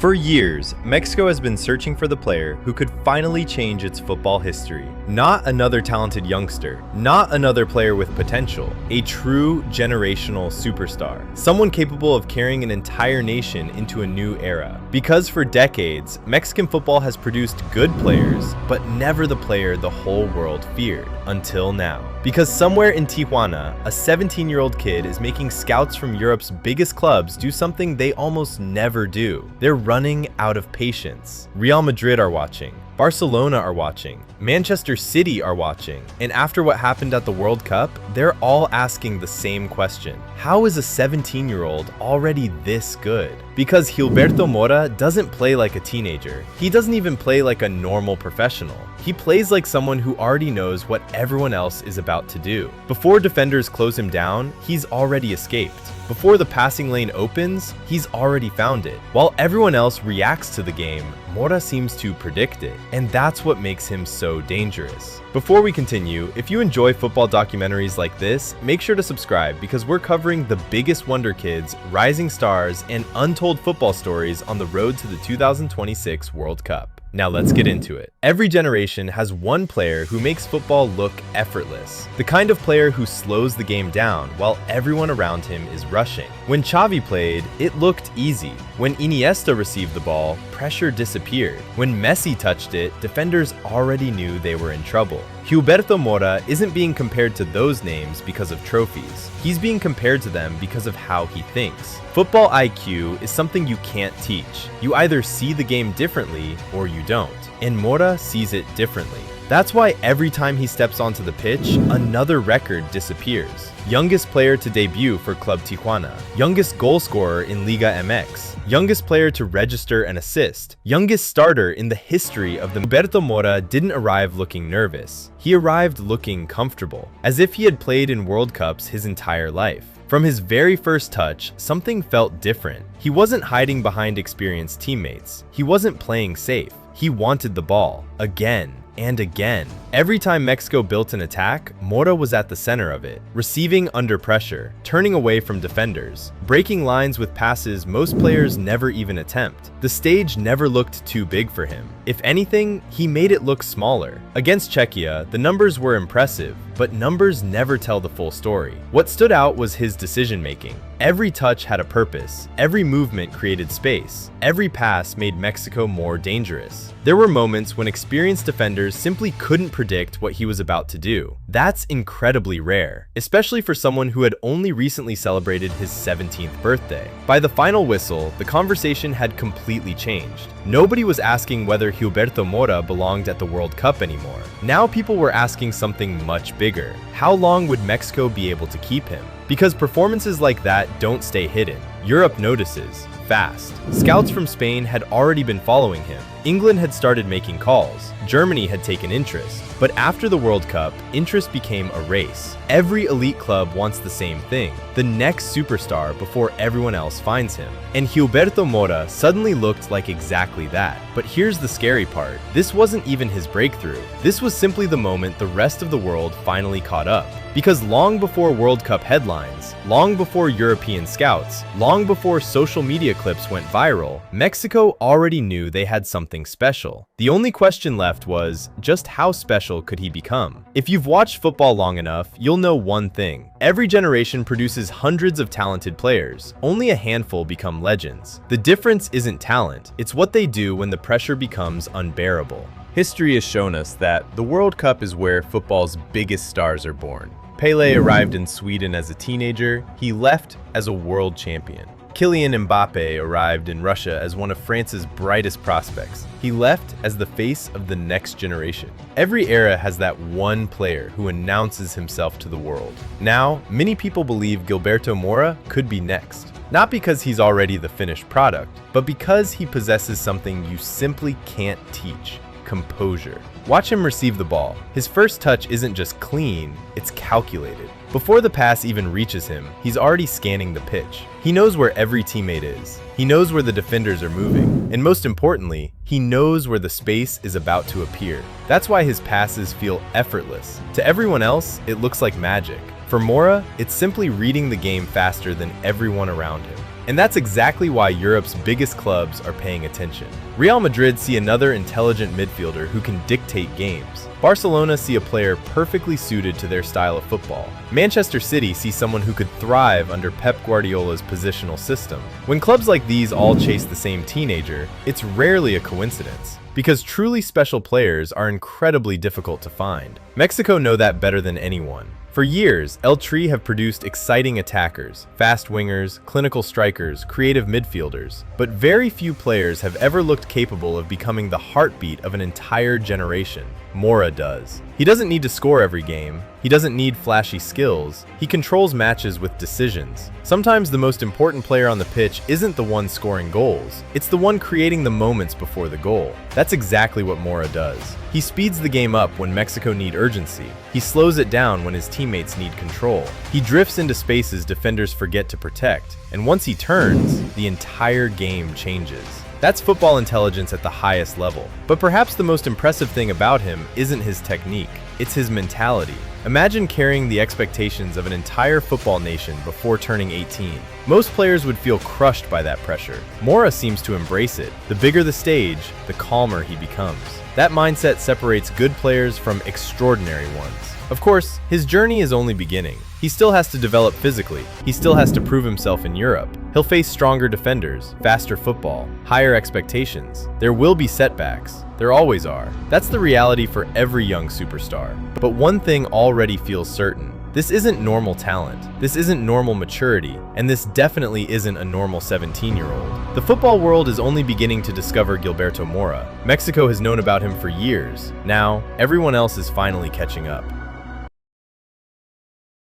For years, Mexico has been searching for the player who could finally change its football history. Not another talented youngster, not another player with potential, a true generational superstar. Someone capable of carrying an entire nation into a new era. Because for decades, Mexican football has produced good players, but never the player the whole world feared, until now. Because somewhere in Tijuana, a 17-year-old kid is making scouts from Europe's biggest clubs do something they almost never do. They're running out of patience. Real Madrid are watching. Barcelona are watching, Manchester City are watching, and after what happened at the World Cup, they're all asking the same question. How is a 17-year-old already this good? Because Gilberto Mora doesn't play like a teenager. He doesn't even play like a normal professional. He plays like someone who already knows what everyone else is about to do. Before defenders close him down, he's already escaped. Before the passing lane opens, he's already found it. While everyone else reacts to the game, Mora seems to predict it, and that's what makes him so dangerous. Before we continue, if you enjoy football documentaries like this, make sure to subscribe because we're covering the biggest Wonderkids, rising stars, and untold football stories on the road to the 2026 World Cup. Now let's get into it. Every generation has one player who makes football look effortless. The kind of player who slows the game down while everyone around him is rushing. When Xavi played, it looked easy. When Iniesta received the ball, pressure disappeared. When Messi touched it, defenders already knew they were in trouble. Gilberto Mora isn't being compared to those names because of trophies. He's being compared to them because of how he thinks. Football IQ is something you can't teach. You either see the game differently or you don't. And Mora sees it differently. That's why every time he steps onto the pitch, another record disappears. Youngest player to debut for Club Tijuana. Youngest goal scorer in Liga MX. Youngest player to register an assist. Youngest starter in the history of the Gilberto Mora didn't arrive looking nervous. He arrived looking comfortable, as if he had played in World Cups his entire life. From his very first touch, something felt different. He wasn't hiding behind experienced teammates. He wasn't playing safe. He wanted the ball, again and again. Every time Mexico built an attack, Mora was at the center of it, receiving under pressure, turning away from defenders, breaking lines with passes most players never even attempt. The stage never looked too big for him. If anything, he made it look smaller. Against Czechia, the numbers were impressive, but numbers never tell the full story. What stood out was his decision-making. Every touch had a purpose. Every movement created space. Every pass made Mexico more dangerous. There were moments when experienced defenders simply couldn't predict what he was about to do. That's incredibly rare, especially for someone who had only recently celebrated his 17th birthday. By the final whistle, the conversation had completely changed. Nobody was asking whether Gilberto Mora belonged at the World Cup anymore. Now people were asking something much bigger. How long would Mexico be able to keep him? Because performances like that don't stay hidden. Europe notices, fast. Scouts from Spain had already been following him. England had started making calls. Germany had taken interest. But after the World Cup, interest became a race. Every elite club wants the same thing, the next superstar before everyone else finds him. And Gilberto Mora suddenly looked like exactly that. But here's the scary part. This wasn't even his breakthrough. This was simply the moment the rest of the world finally caught up. Because long before World Cup headlines, long before European scouts, long before social media clips went viral, Mexico already knew they had something special. The only question left was, just how special could he become? If you've watched football long enough, you'll know one thing. Every generation produces hundreds of talented players. Only a handful become legends. The difference isn't talent, it's what they do when the pressure becomes unbearable. History has shown us that the World Cup is where football's biggest stars are born. Pelé arrived in Sweden as a teenager. He left as a world champion. Kylian Mbappe arrived in Russia as one of France's brightest prospects. He left as the face of the next generation. Every era has that one player who announces himself to the world. Now, many people believe Gilberto Mora could be next. Not because he's already the finished product, but because he possesses something you simply can't teach: composure. Watch him receive the ball. His first touch isn't just clean, it's calculated. Before the pass even reaches him, he's already scanning the pitch. He knows where every teammate is. He knows where the defenders are moving. And most importantly, he knows where the space is about to appear. That's why his passes feel effortless. To everyone else, it looks like magic. For Mora, it's simply reading the game faster than everyone around him. And that's exactly why Europe's biggest clubs are paying attention. Real Madrid see another intelligent midfielder who can dictate games. Barcelona see a player perfectly suited to their style of football. Manchester City see someone who could thrive under Pep Guardiola's positional system. When clubs like these all chase the same teenager, it's rarely a coincidence, because truly special players are incredibly difficult to find. Mexico know that better than anyone. For years, El Tri have produced exciting attackers, fast wingers, clinical strikers, creative midfielders, but very few players have ever looked capable of becoming the heartbeat of an entire generation. Mora does. He doesn't need to score every game. He doesn't need flashy skills. He controls matches with decisions. Sometimes the most important player on the pitch isn't the one scoring goals. It's the one creating the moments before the goal. That's exactly what Mora does. He speeds the game up when Mexico need urgency. He slows it down when his teammates need control. He drifts into spaces defenders forget to protect. And once he turns, the entire game changes. That's football intelligence at the highest level. But perhaps the most impressive thing about him isn't his technique, it's his mentality. Imagine carrying the expectations of an entire football nation before turning 18. Most players would feel crushed by that pressure. Mora seems to embrace it. The bigger the stage, the calmer he becomes. That mindset separates good players from extraordinary ones. Of course, his journey is only beginning. He still has to develop physically. He still has to prove himself in Europe. He'll face stronger defenders, faster football, higher expectations. There will be setbacks. There always are. That's the reality for every young superstar. But one thing already feels certain. This isn't normal talent. This isn't normal maturity. And this definitely isn't a normal 17-year-old. The football world is only beginning to discover Gilberto Mora. Mexico has known about him for years. Now, everyone else is finally catching up.